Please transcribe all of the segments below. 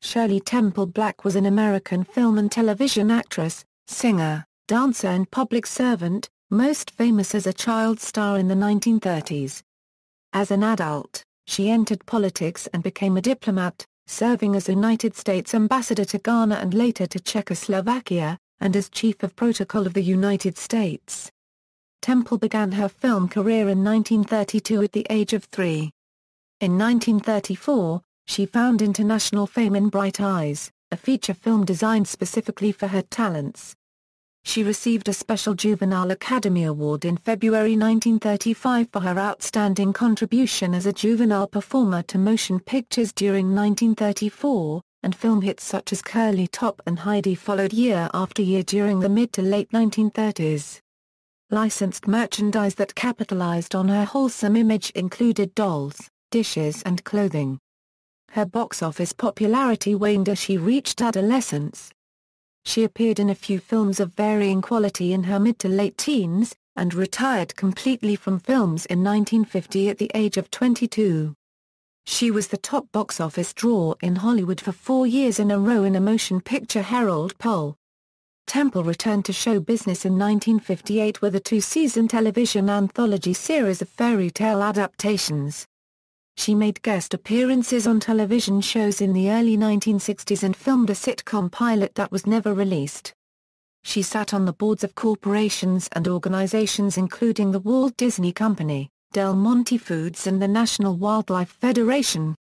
Shirley Temple Black was an American film and television actress, singer, dancer and public servant, most famous as a child star in the 1930s. As an adult, she entered politics and became a diplomat, serving as United States ambassador to Ghana and later to Czechoslovakia, and as Chief of Protocol of the United States. Temple began her film career in 1932 at the age of 3. In 1934, she found international fame in Bright Eyes, a feature film designed specifically for her talents. She received a special Juvenile Academy Award in February 1935 for her outstanding contribution as a juvenile performer to motion pictures during 1934, and film hits such as Curly Top and Heidi followed year after year during the mid to late 1930s. Licensed merchandise that capitalized on her wholesome image included dolls, dishes and clothing. Her box office popularity waned as she reached adolescence. She appeared in a few films of varying quality in her mid to late teens, and retired completely from films in 1950 at the age of 22. She was the top box office draw in Hollywood for 4 years in a row in a motion picture Herald poll. Temple returned to show business in 1958 with a 2-season television anthology series of fairy tale adaptations. She made guest appearances on television shows in the early 1960s and filmed a sitcom pilot that was never released. She sat on the boards of corporations and organizations including the Walt Disney Company, Del Monte Foods and the National Wildlife Federation.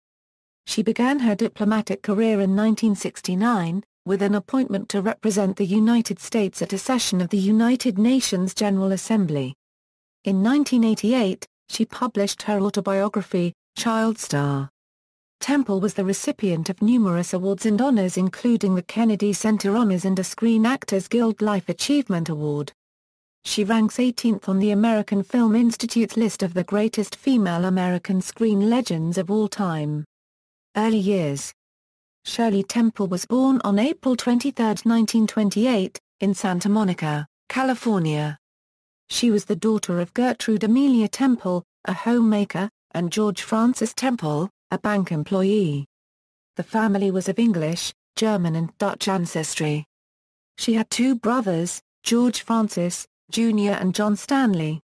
She began her diplomatic career in 1969, with an appointment to represent the United States at a session of the United Nations General Assembly. In 1988, she published her autobiography, Child Star. Temple was the recipient of numerous awards and honors including the Kennedy Center Honors and a Screen Actors Guild Life Achievement Award. She ranks 18th on the American Film Institute's list of the greatest female American screen legends of all time. Early years. Shirley Temple was born on April 23, 1928, in Santa Monica, California. She was the daughter of Gertrude Amelia Temple, a homemaker, and George Francis Temple, a bank employee. The family was of English, German and Dutch ancestry. She had 2 brothers, George Francis, Jr. and John Stanley.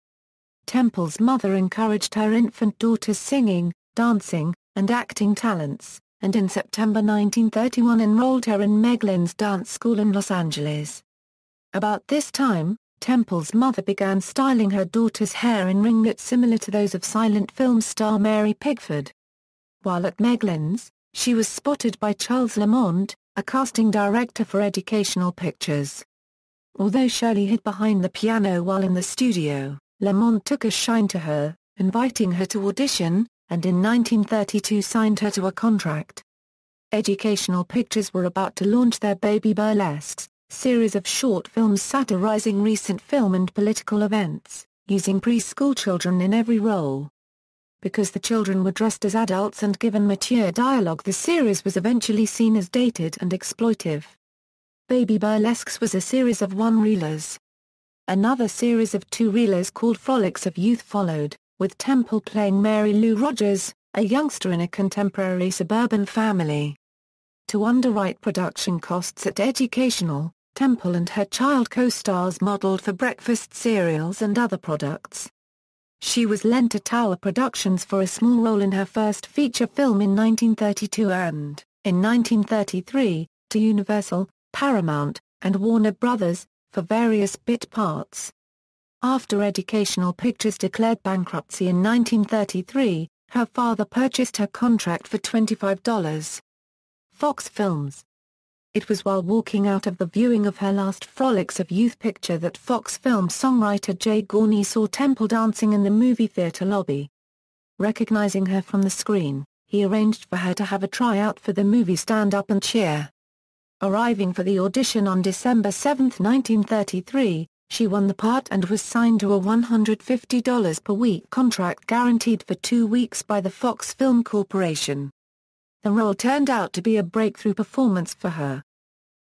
Temple's mother encouraged her infant daughter's singing, dancing, and acting talents, and in September 1931 enrolled her in Meglin's dance school in Los Angeles. About this time, Temple's mother began styling her daughter's hair in ringlets similar to those of silent film star Mary Pickford. While at Meglin's, she was spotted by Charles Lamont, a casting director for educational pictures. Although Shirley hid behind the piano while in the studio, Lamont took a shine to her, inviting her to audition, and in 1932 signed her to a contract. Educational Pictures were about to launch their Baby Burlesques, series of short films satirizing recent film and political events, using preschool children in every role. Because the children were dressed as adults and given mature dialogue, the series was eventually seen as dated and exploitive. Baby Burlesques was a series of 1-reelers. Another series of 2-reelers called Frolics of Youth followed, with Temple playing Mary Lou Rogers, a youngster in a contemporary suburban family. To underwrite production costs at Educational, Temple and her child co-stars modeled for breakfast cereals and other products. She was lent to Tower Productions for a small role in her first feature film in 1932 and, in 1933, to Universal, Paramount, and Warner Brothers, for various bit parts. After Educational Pictures declared bankruptcy in 1933, her father purchased her contract for $25. Fox Films. It was while walking out of the viewing of her last Frolics of Youth picture that Fox film songwriter Jay Gorney saw Temple dancing in the movie theater lobby. Recognizing her from the screen, he arranged for her to have a tryout for the movie Stand Up and Cheer. Arriving for the audition on December 7, 1933, she won the part and was signed to a $150 per week contract guaranteed for 2 weeks by the Fox Film Corporation. The role turned out to be a breakthrough performance for her.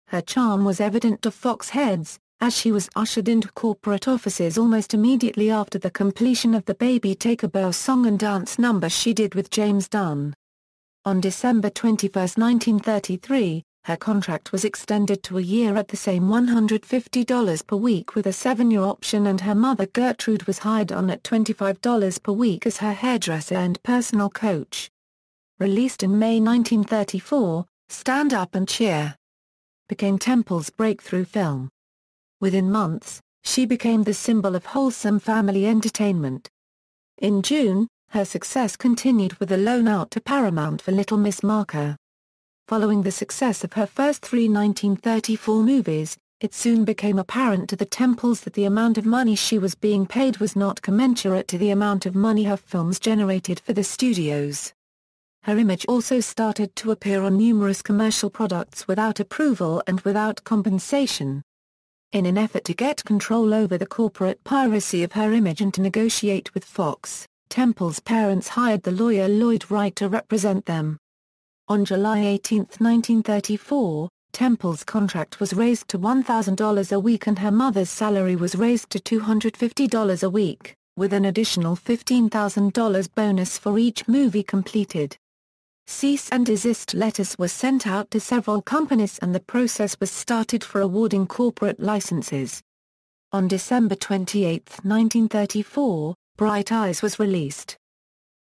Her charm was evident to Fox heads, as she was ushered into corporate offices almost immediately after the completion of the Baby Take a Bow song and dance number she did with James Dunn. On December 21, 1933, her contract was extended to a year at the same $150 per week with a 7-year option, and her mother Gertrude was hired on at $25 per week as her hairdresser and personal coach. Released in May 1934, Stand Up and Cheer became Temple's breakthrough film. Within months, she became the symbol of wholesome family entertainment. In June, her success continued with a loan out to Paramount for Little Miss Marker. Following the success of her first 3 1934 movies, it soon became apparent to the Temples that the amount of money she was being paid was not commensurate to the amount of money her films generated for the studios. Her image also started to appear on numerous commercial products without approval and without compensation. In an effort to get control over the corporate piracy of her image and to negotiate with Fox, Temple's parents hired the lawyer Lloyd Wright to represent them. On July 18, 1934, Temple's contract was raised to $1,000 a week and her mother's salary was raised to $250 a week, with an additional $15,000 bonus for each movie completed. Cease and desist letters were sent out to several companies and the process was started for awarding corporate licenses. On December 28, 1934, Bright Eyes was released.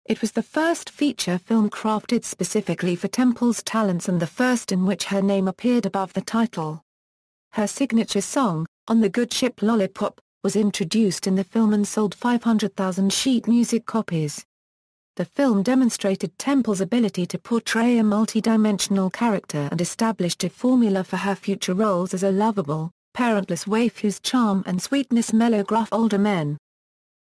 It was the first feature film crafted specifically for Temple's talents and the first in which her name appeared above the title. Her signature song, On the Good Ship Lollipop, was introduced in the film and sold 500,000 sheet music copies. The film demonstrated Temple's ability to portray a multidimensional character and established a formula for her future roles as a lovable, parentless waif whose charm and sweetness mellowgraph older men.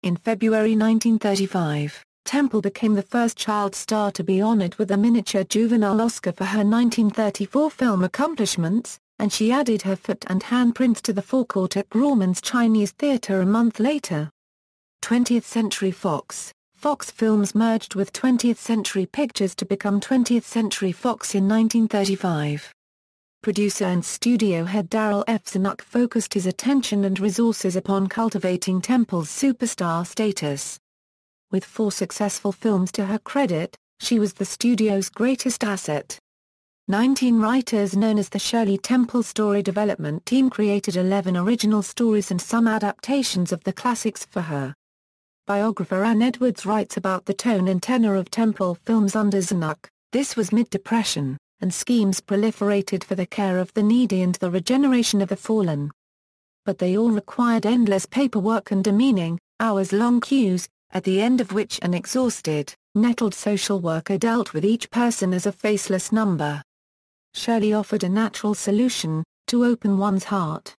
In February 1935, Temple became the first child star to be honored with a miniature juvenile Oscar for her 1934 film accomplishments, and she added her foot and handprints to the forecourt at Grauman's Chinese Theatre a month later. 20th Century Fox. Fox Films merged with 20th Century Pictures to become 20th Century Fox in 1935. Producer and studio head Darryl F. Zanuck focused his attention and resources upon cultivating Temple's superstar status. With 4 successful films to her credit, she was the studio's greatest asset. 19 writers known as the Shirley Temple Story Development Team created 11 original stories and some adaptations of the classics for her. Biographer Ann Edwards writes about the tone and tenor of Temple films under Zanuck. This was mid-depression, and schemes proliferated for the care of the needy and the regeneration of the fallen. But they all required endless paperwork and demeaning, hours-long queues, at the end of which an exhausted, nettled social worker dealt with each person as a faceless number. Shirley offered a natural solution, to open one's heart.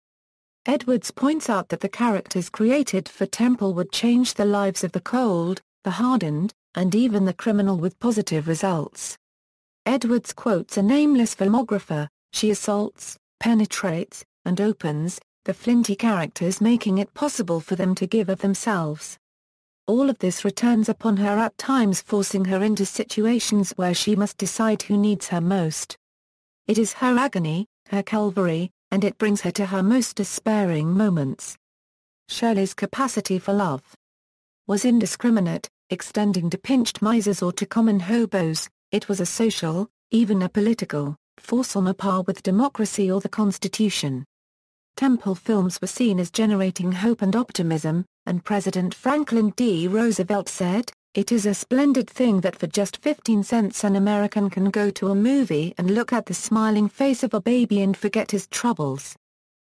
Edwards points out that the characters created for Temple would change the lives of the cold, the hardened, and even the criminal with positive results. Edwards quotes a nameless filmographer: she assaults, penetrates, and opens, the flinty characters, making it possible for them to give of themselves. All of this returns upon her at times, forcing her into situations where she must decide who needs her most. It is her agony, her calvary, and it brings her to her most despairing moments. Shirley's capacity for love was indiscriminate, extending to pinched misers or to common hobos. It was a social, even a political, force on a par with democracy or the Constitution. Temple films were seen as generating hope and optimism, and President Franklin D. Roosevelt said, "It is a splendid thing that for just 15 cents an American can go to a movie and look at the smiling face of a baby and forget his troubles."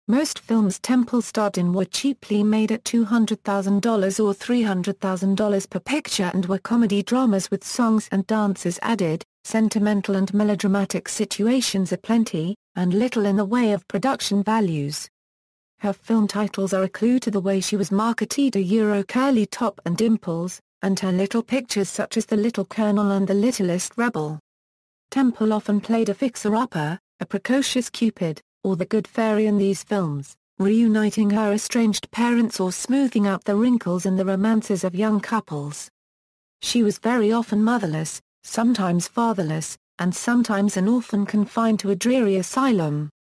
Most films Temple starred in were cheaply made at $200,000 or $300,000 per picture and were comedy dramas with songs and dances added, sentimental and melodramatic situations aplenty, and little in the way of production values. Her film titles are a clue to the way she was marketed: a Euro curly top and dimples, and her little pictures such as The Little Colonel and The Littlest Rebel. Temple often played a fixer-upper, a precocious Cupid, or the good fairy in these films, reuniting her estranged parents or smoothing out the wrinkles in the romances of young couples. She was very often motherless, sometimes fatherless, and sometimes an orphan confined to a dreary asylum.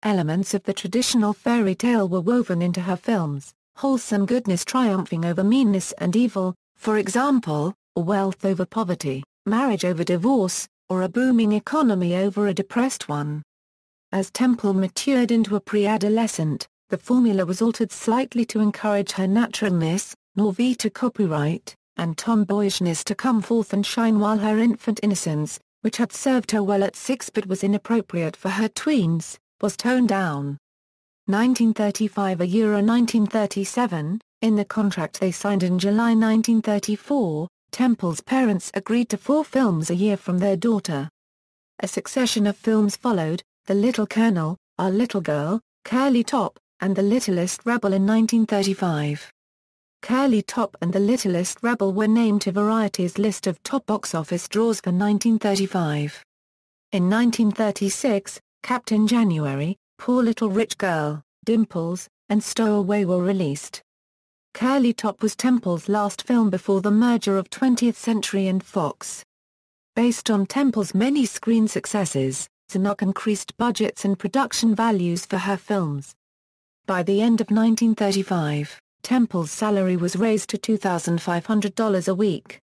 Elements of the traditional fairy tale were woven into her films, wholesome goodness triumphing over meanness and evil, for example, or wealth over poverty, marriage over divorce, or a booming economy over a depressed one. As Temple matured into a pre-adolescent, the formula was altered slightly to encourage her naturalness, nor to copyright, and tomboyishness to come forth and shine, while her infant innocence, which had served her well at 6 but was inappropriate for her tweens, was toned down. 1935 Euro 1937, in the contract they signed in July 1934, Temple's parents agreed to 4 films a year from their daughter. A succession of films followed: The Little Colonel, Our Little Girl, Curly Top, and The Littlest Rebel in 1935. Curly Top and The Littlest Rebel were named to Variety's list of top box office draws for 1935. In 1936, Captain January, Poor Little Rich Girl, Dimples, and Stowaway were released. Curly Top was Temple's last film before the merger of 20th Century and Fox. Based on Temple's many screen successes, Zanuck increased budgets and production values for her films. By the end of 1935, Temple's salary was raised to $2,500 a week.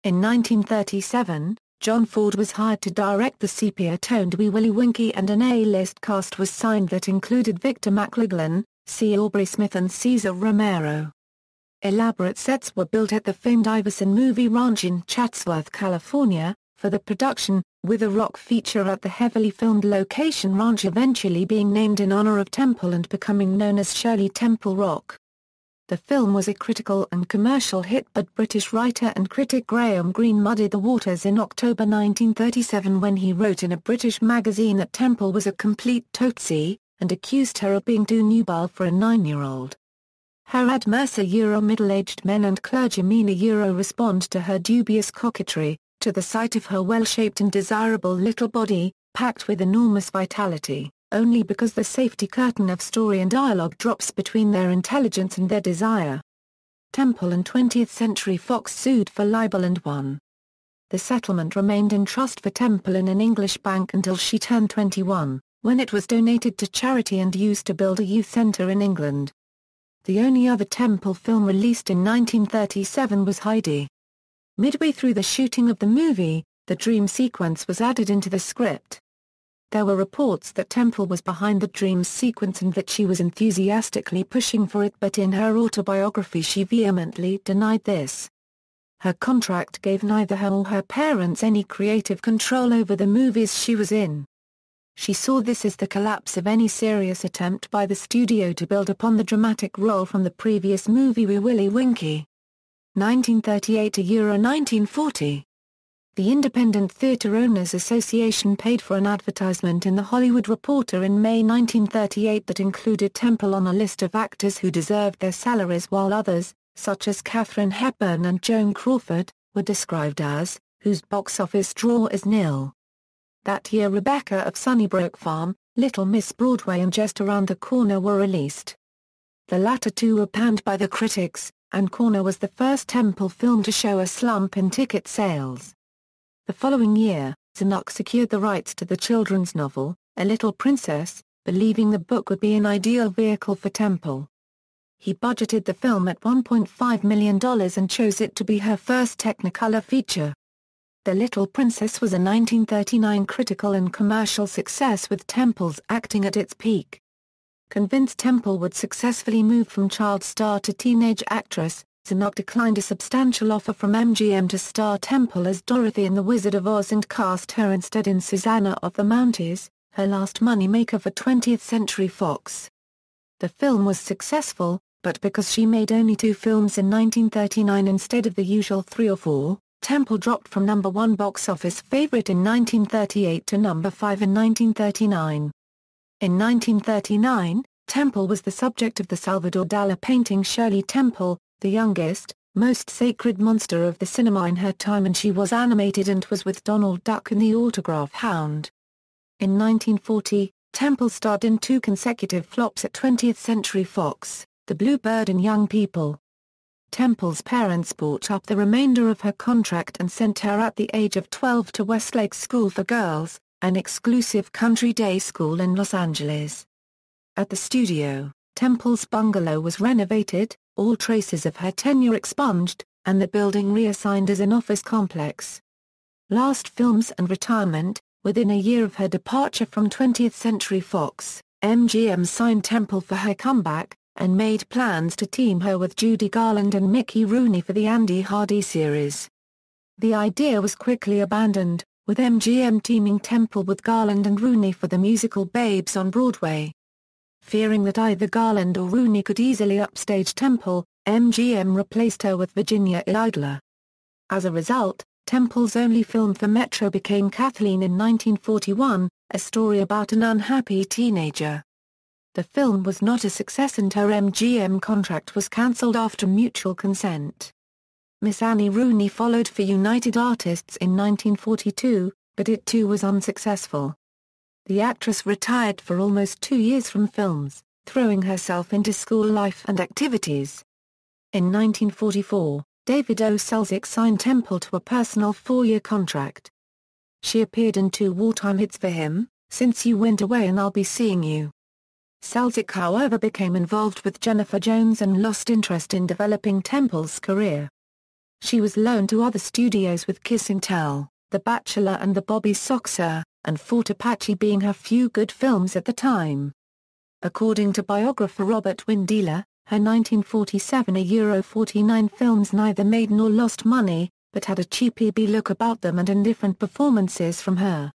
In 1937, John Ford was hired to direct the sepia-toned Wee Willie Winkie, and an A-list cast was signed that included Victor McLaglen, C. Aubrey Smith and Cesar Romero. Elaborate sets were built at the famed Iverson Movie Ranch in Chatsworth, California, for the production, with a rock feature at the heavily filmed location ranch eventually being named in honor of Temple and becoming known as Shirley Temple Rock. The film was a critical and commercial hit, but British writer and critic Graham Greene muddied the waters in October 1937 when he wrote in a British magazine that Temple was a complete tootsie, and accused her of being too nubile for a 9-year-old. Her ad Mercer middle-aged men and clergymen respond to her dubious coquetry, to the sight of her well-shaped and desirable little body, packed with enormous vitality, only because the safety curtain of story and dialogue drops between their intelligence and their desire. Temple and 20th Century Fox sued for libel and won. The settlement remained in trust for Temple in an English bank until she turned 21, when it was donated to charity and used to build a youth centre in England. The only other Temple film released in 1937 was Heidi. Midway through the shooting of the movie, the dream sequence was added into the script. There were reports that Temple was behind the dreams sequence and that she was enthusiastically pushing for it, but in her autobiography she vehemently denied this. Her contract gave neither her or her parents any creative control over the movies she was in. She saw this as the collapse of any serious attempt by the studio to build upon the dramatic role from the previous movie Wee Willie Winkie. 1938 Euro 1940. The Independent Theatre Owners Association paid for an advertisement in The Hollywood Reporter in May 1938 that included Temple on a list of actors who deserved their salaries, while others, such as Katharine Hepburn and Joan Crawford, were described as, whose box office draw is nil. That year Rebecca of Sunnybrook Farm, Little Miss Broadway and Just Around the Corner were released. The latter two were panned by the critics, and Corner was the first Temple film to show a slump in ticket sales. The following year, Zanuck secured the rights to the children's novel, A Little Princess, believing the book would be an ideal vehicle for Temple. He budgeted the film at $1.5 million and chose it to be her first Technicolor feature. The Little Princess was a 1939 critical and commercial success, with Temple's acting at its peak. Convinced Temple would successfully move from child star to teenage actress, Zanuck declined a substantial offer from MGM to star Temple as Dorothy in The Wizard of Oz and cast her instead in Susanna of the Mounties, her last money-maker for 20th Century Fox. The film was successful, but because she made only 2 films in 1939 instead of the usual 3 or 4, Temple dropped from number 1 box office favorite in 1938 to number 5 in 1939. In 1939, Temple was the subject of the Salvador Dali painting Shirley Temple, the youngest, most sacred monster of the cinema in her time, and she was animated and was with Donald Duck in The Autograph Hound. In 1940, Temple starred in 2 consecutive flops at 20th Century Fox, The Bluebird and Young People. Temple's parents bought up the remainder of her contract and sent her at the age of 12 to Westlake School for Girls, an exclusive country day school in Los Angeles. At the studio, Temple's bungalow was renovated, all traces of her tenure expunged, and the building reassigned as an office complex. Last films and retirement. Within a year of her departure from 20th Century Fox, MGM signed Temple for her comeback, and made plans to team her with Judy Garland and Mickey Rooney for the Andy Hardy series. The idea was quickly abandoned, with MGM teaming Temple with Garland and Rooney for the musical Babes on Broadway. Fearing that either Garland or Rooney could easily upstage Temple, MGM replaced her with Virginia Idler. As a result, Temple's only film for Metro became Kathleen in 1941, a story about an unhappy teenager. The film was not a success and her MGM contract was cancelled after mutual consent. Miss Annie Rooney followed for United Artists in 1942, but it too was unsuccessful. The actress retired for almost 2 years from films, throwing herself into school life and activities. In 1944, David O. Selznick signed Temple to a personal 4-year contract. She appeared in 2 wartime hits for him, Since You Went Away and I'll Be Seeing You. Selznick however became involved with Jennifer Jones and lost interest in developing Temple's career. She was loaned to other studios with Kiss and Tell, The Bachelor and The Bobby Soxer, and Fort Apache being her few good films at the time. According to biographer Robert Windieler, her 1947 Euro 49 films neither made nor lost money, but had a cheapy look about them and indifferent performances from her.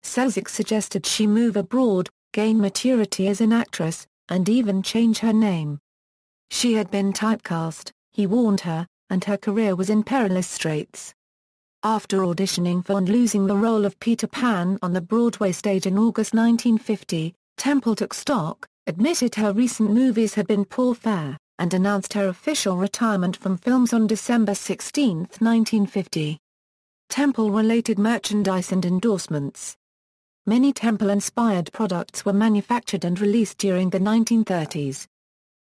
Selznick suggested she move abroad, gain maturity as an actress, and even change her name. She had been typecast, he warned her, and her career was in perilous straits. After auditioning for and losing the role of Peter Pan on the Broadway stage in August 1950, Temple took stock, admitted her recent movies had been poor fare, and announced her official retirement from films on December 16, 1950. Temple-related merchandise and endorsements. Many Temple-inspired products were manufactured and released during the 1930s.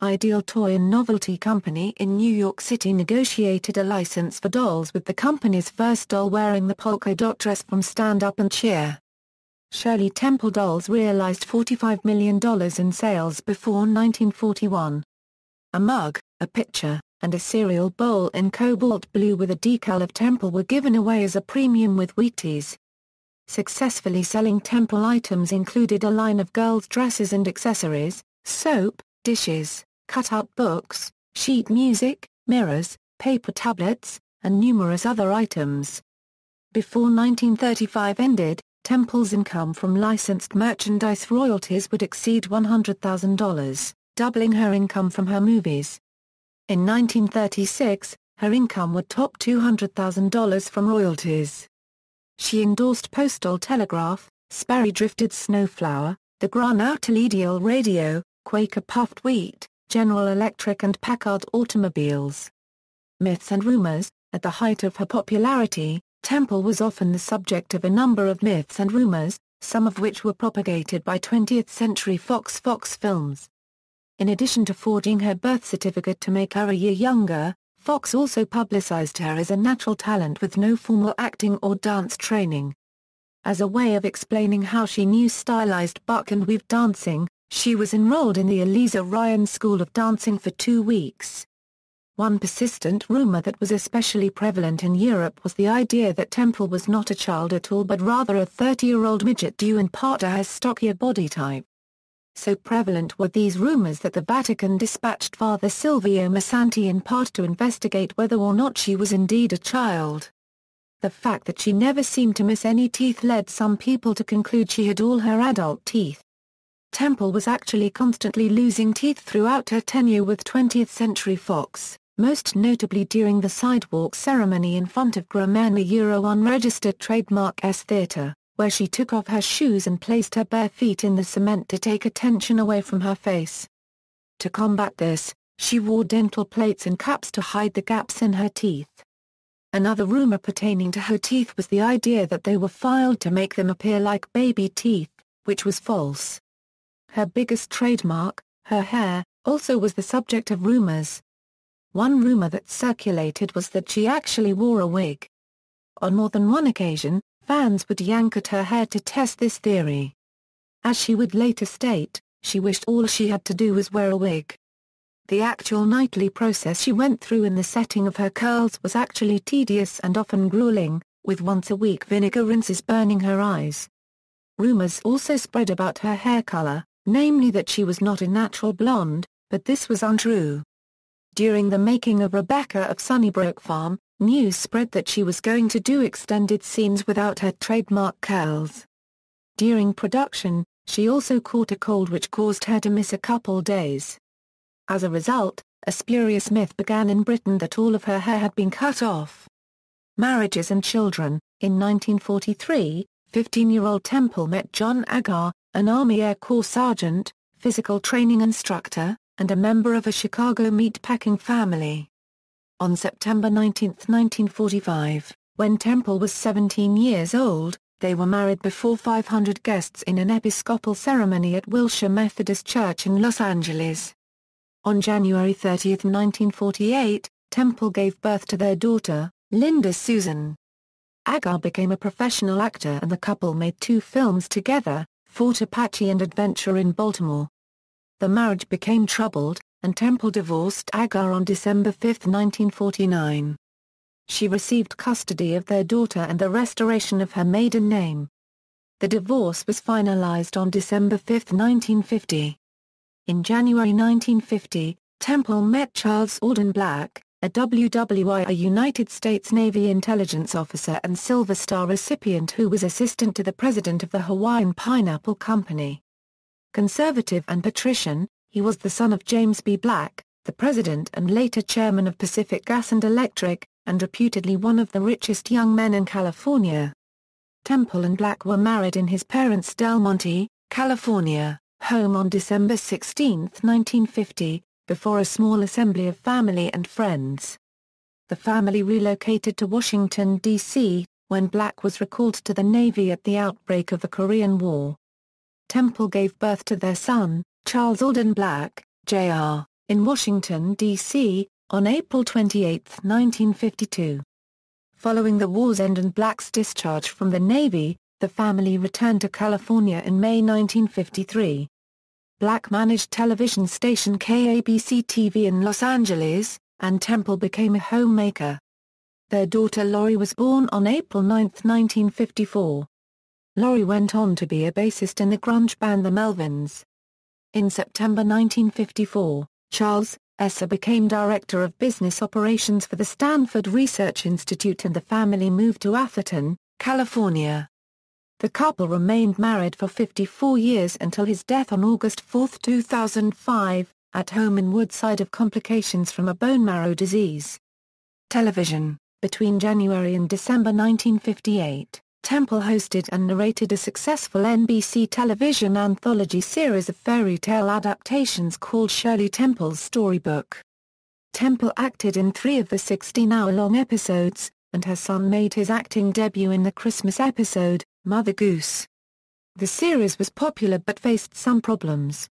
Ideal Toy and Novelty Company in New York City negotiated a license for dolls with the company's first doll wearing the polka dot dress from Stand Up and Cheer. Shirley Temple dolls realized $45 million in sales before 1941. A mug, a pitcher, and a cereal bowl in cobalt blue with a decal of Temple were given away as a premium with Wheaties. Successfully selling Temple items included a line of girls' dresses and accessories, soap, dishes, cut-out books, sheet music, mirrors, paper tablets, and numerous other items. Before 1935 ended, Temple's income from licensed merchandise royalties would exceed $100,000, doubling her income from her movies. In 1936, her income would top $200,000 from royalties. She endorsed Postal Telegraph, Sperry Drifted Snowflower, the Gran Ideal Radio, Quaker Puffed Wheat, General Electric and Packard automobiles. Myths and rumors. At the height of her popularity, Temple was often the subject of a number of myths and rumors, some of which were propagated by 20th Century Fox films. In addition to forging her birth certificate to make her a year younger, Fox also publicized her as a natural talent with no formal acting or dance training. As a way of explaining how she knew stylized buck and weave dancing, she was enrolled in the Eliza Ryan School of Dancing for 2 weeks. One persistent rumor that was especially prevalent in Europe was the idea that Temple was not a child at all but rather a 30-year-old midget due in part to her stockier body type. So prevalent were these rumors that the Vatican dispatched Father Silvio Massanti in part to investigate whether or not she was indeed a child. The fact that she never seemed to miss any teeth led some people to conclude she had all her adult teeth. Temple was actually constantly losing teeth throughout her tenure with 20th Century Fox, most notably during the sidewalk ceremony in front of Grumman Euro unregistered trademark S Theatre, where she took off her shoes and placed her bare feet in the cement to take attention away from her face. To combat this, she wore dental plates and caps to hide the gaps in her teeth. Another rumor pertaining to her teeth was the idea that they were filed to make them appear like baby teeth, which was false. Her biggest trademark, her hair, also was the subject of rumors. One rumor that circulated was that she actually wore a wig. On more than one occasion, fans would yank at her hair to test this theory. As she would later state, she wished all she had to do was wear a wig. The actual nightly process she went through in the setting of her curls was actually tedious and often grueling, with once-a-week vinegar rinses burning her eyes. Rumors also spread about her hair color, namely that she was not a natural blonde, but this was untrue. During the making of Rebecca of Sunnybrook Farm, news spread that she was going to do extended scenes without her trademark curls. During production, she also caught a cold which caused her to miss a couple days. As a result, a spurious myth began in Britain that all of her hair had been cut off. Marriages and children. In 1943, 15-year-old Temple met John Agar, an Army Air Corps sergeant, physical training instructor, and a member of a Chicago meat-packing family. On September 19, 1945, when Temple was 17 years old, they were married before 500 guests in an Episcopal ceremony at Wilshire Methodist Church in Los Angeles. On January 30, 1948, Temple gave birth to their daughter, Linda Susan. Agar became a professional actor and the couple made 2 films together, Fort Apache and Adventure in Baltimore. The marriage became troubled, and Temple divorced Agar on December 5, 1949. She received custody of their daughter and the restoration of her maiden name. The divorce was finalized on December 5, 1950. In January 1950, Temple met Charles Alden Black, a WWI, a United States Navy intelligence officer and Silver Star recipient who was assistant to the president of the Hawaiian Pineapple Company. Conservative and patrician, he was the son of James B. Black, the president and later chairman of Pacific Gas and Electric, and reputedly one of the richest young men in California. Temple and Black were married in his parents' Del Monte, California, home on December 16, 1950, before a small assembly of family and friends. The family relocated to Washington, D.C., when Black was recalled to the Navy at the outbreak of the Korean War. Temple gave birth to their son, Charles Alden Black, Jr., in Washington, D.C., on April 28, 1952. Following the war's end and Black's discharge from the Navy, the family returned to California in May 1953. Black managed television station KABC-TV in Los Angeles, and Temple became a homemaker. Their daughter Lori was born on April 9, 1954. Lori went on to be a bassist in the grunge band The Melvins. In September 1954, Charles Esser became Director of Business Operations for the Stanford Research Institute and the family moved to Atherton, California. The couple remained married for 54 years until his death on August 4, 2005, at home in Woodside of complications from a bone marrow disease. Television. Between January and December 1958, Temple hosted and narrated a successful NBC television anthology series of fairy tale adaptations called Shirley Temple's Storybook. Temple acted in 3 of the 16-hour-long episodes, and her son made his acting debut in the Christmas episode, Mother Goose. The series was popular but faced some problems.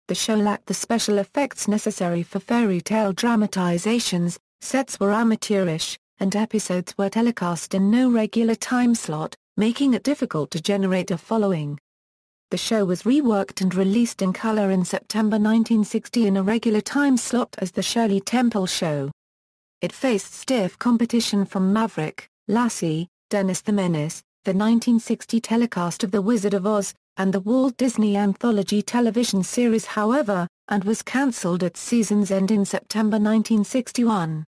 The show lacked the special effects necessary for fairy tale dramatizations, sets were amateurish, and episodes were telecast in no regular time slot, making it difficult to generate a following. The show was reworked and released in color in September 1960 in a regular time slot as The Shirley Temple Show. It faced stiff competition from Maverick, Lassie, Dennis the Menace, the 1960 telecast of The Wizard of Oz, and the Walt Disney Anthology television series however, and was cancelled at season's end in September 1961.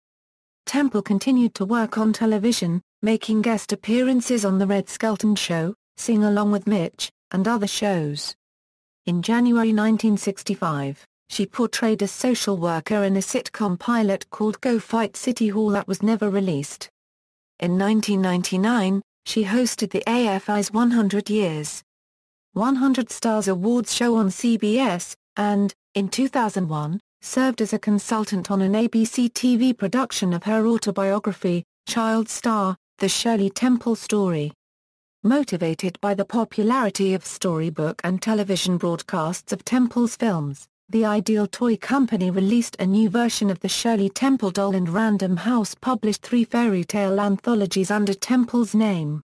Temple continued to work on television, making guest appearances on The Red Skelton Show, Sing Along with Mitch, and other shows. In January 1965, she portrayed a social worker in a sitcom pilot called Go Fight City Hall that was never released. In 1999, she hosted the AFI's 100 Years 100 Stars Awards show on CBS, and, in 2001, served as a consultant on an ABC TV production of her autobiography, Child Star, The Shirley Temple Story. Motivated by the popularity of storybook and television broadcasts of Temple's films, the Ideal Toy Company released a new version of the Shirley Temple doll and Random House published 3 fairy tale anthologies under Temple's name.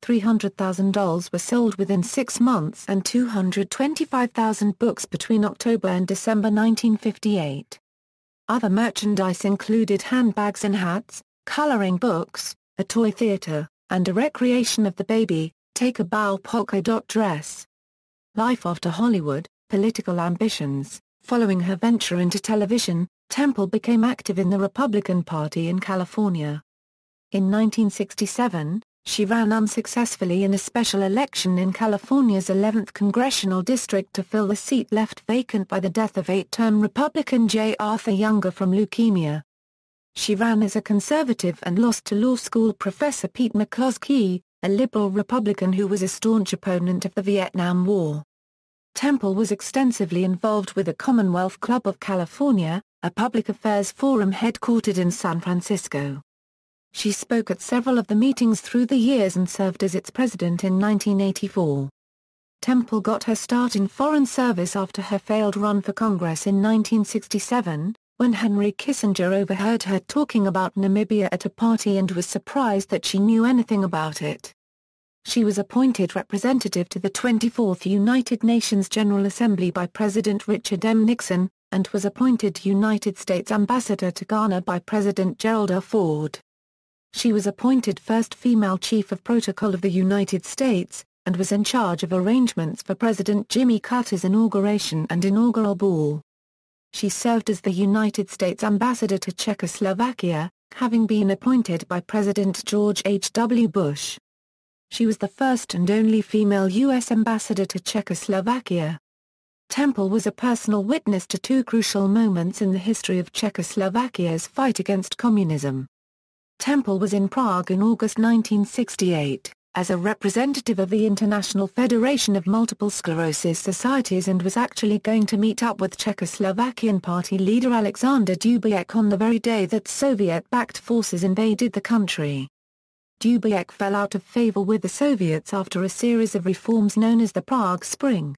300,000 dolls were sold within 6 months and 225,000 books between October and December 1958. Other merchandise included handbags and hats, coloring books, a toy theater, and A Recreation of the Baby, Take a Bow polka dot dress. Life after Hollywood, political ambitions. Following her venture into television, Temple became active in the Republican Party in California. In 1967, she ran unsuccessfully in a special election in California's 11th congressional district to fill the seat left vacant by the death of 8-term Republican J. Arthur Younger from leukemia. She ran as a conservative and lost to law school professor Pete McCloskey, a liberal Republican who was a staunch opponent of the Vietnam War. Temple was extensively involved with the Commonwealth Club of California, a public affairs forum headquartered in San Francisco. She spoke at several of the meetings through the years and served as its president in 1984. Temple got her start in foreign service after her failed run for Congress in 1967, when Henry Kissinger overheard her talking about Namibia at a party and was surprised that she knew anything about it. She was appointed representative to the 24th United Nations General Assembly by President Richard M. Nixon, and was appointed United States Ambassador to Ghana by President Gerald R. Ford. She was appointed first female Chief of Protocol of the United States, and was in charge of arrangements for President Jimmy Carter's inauguration and inaugural ball. She served as the United States Ambassador to Czechoslovakia, having been appointed by President George H. W. Bush. She was the first and only female U.S. ambassador to Czechoslovakia. Temple was a personal witness to two crucial moments in the history of Czechoslovakia's fight against communism. Temple was in Prague in August 1968, as a representative of the International Federation of Multiple Sclerosis Societies and was actually going to meet up with Czechoslovakian party leader Alexander Dubček on the very day that Soviet-backed forces invaded the country. Dubček fell out of favor with the Soviets after a series of reforms known as the Prague Spring.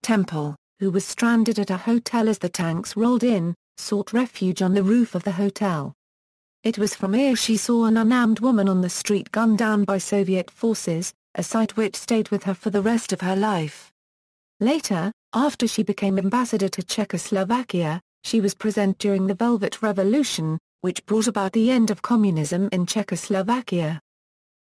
Temple, who was stranded at a hotel as the tanks rolled in, sought refuge on the roof of the hotel. It was from here she saw an unarmed woman on the street gunned down by Soviet forces, a sight which stayed with her for the rest of her life. Later, after she became ambassador to Czechoslovakia, she was present during the Velvet Revolution, which brought about the end of communism in Czechoslovakia.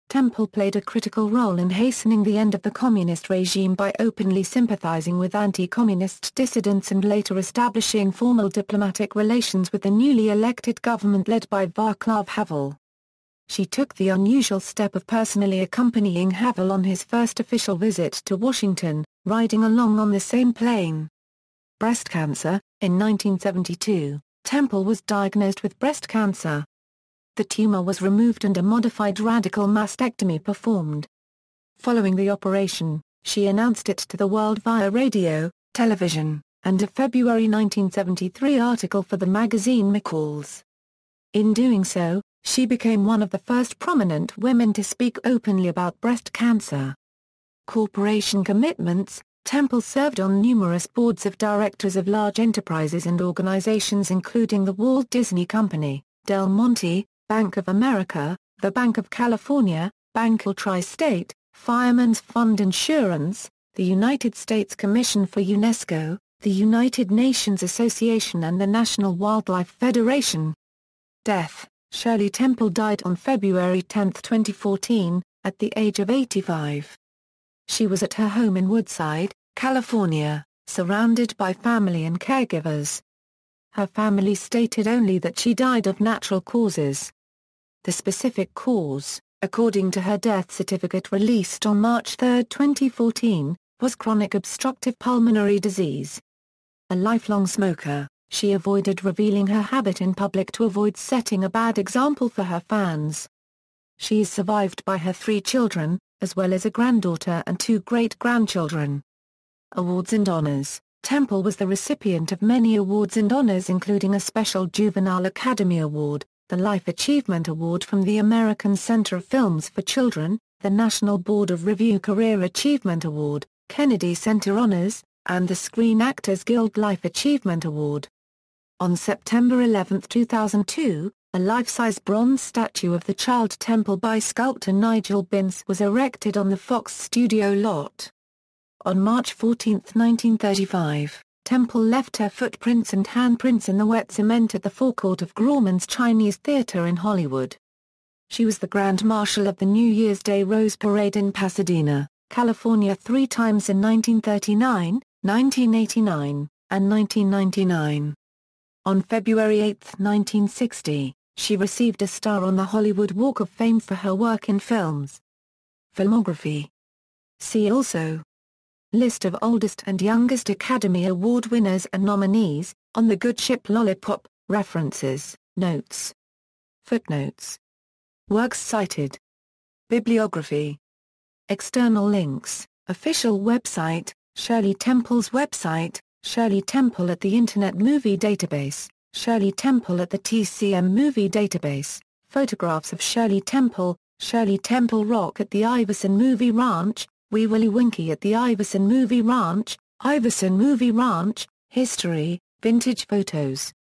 Temple played a critical role in hastening the end of the communist regime by openly sympathizing with anti-communist dissidents and later establishing formal diplomatic relations with the newly elected government led by Václav Havel. She took the unusual step of personally accompanying Havel on his first official visit to Washington, riding along on the same plane. Breast cancer. In 1972, Temple was diagnosed with breast cancer. The tumor was removed and a modified radical mastectomy performed. Following the operation, she announced it to the world via radio, television, and a February 1973 article for the magazine McCall's. In doing so, she became one of the first prominent women to speak openly about breast cancer. Corporation commitments. Temple served on numerous boards of directors of large enterprises and organizations including the Walt Disney Company, Del Monte, Bank of America, the Bank of California, Banco Tri-State, Fireman's Fund Insurance, the United States Commission for UNESCO, the United Nations Association and the National Wildlife Federation. Death. Shirley Temple died on February 10, 2014, at the age of 85. She was at her home in Woodside, California, surrounded by family and caregivers. Her family stated only that she died of natural causes. The specific cause, according to her death certificate released on March 3, 2014, was chronic obstructive pulmonary disease. A lifelong smoker, she avoided revealing her habit in public to avoid setting a bad example for her fans. She is survived by her 3 children, as well as a granddaughter and 2 great-grandchildren. Awards and honors. Temple was the recipient of many awards and honors including a special Juvenile Academy Award, the Life Achievement Award from the American Center of Films for Children, the National Board of Review Career Achievement Award, Kennedy Center Honors, and the Screen Actors Guild Life Achievement Award. On September 11, 2002, a life-size bronze statue of the child Temple by sculptor Nigel Binns was erected on the Fox studio lot. On March 14, 1935, Temple left her footprints and handprints in the wet cement at the forecourt of Grauman's Chinese Theatre in Hollywood. She was the Grand Marshal of the New Year's Day Rose Parade in Pasadena, California 3 times in 1939, 1989, and 1999. On February 8, 1960, she received a star on the Hollywood Walk of Fame for her work in films. Filmography. See also: List of oldest and youngest Academy Award winners and nominees, On the Good Ship Lollipop, references, notes. Footnotes. Works cited. Bibliography. External links, official website, Shirley Temple's website, Shirley Temple at the Internet Movie Database, Shirley Temple at the TCM Movie Database, photographs of Shirley Temple Rock at the Iverson Movie Ranch, Wee Willie Winkie at the Iverson Movie Ranch, Iverson Movie Ranch, history, vintage photos.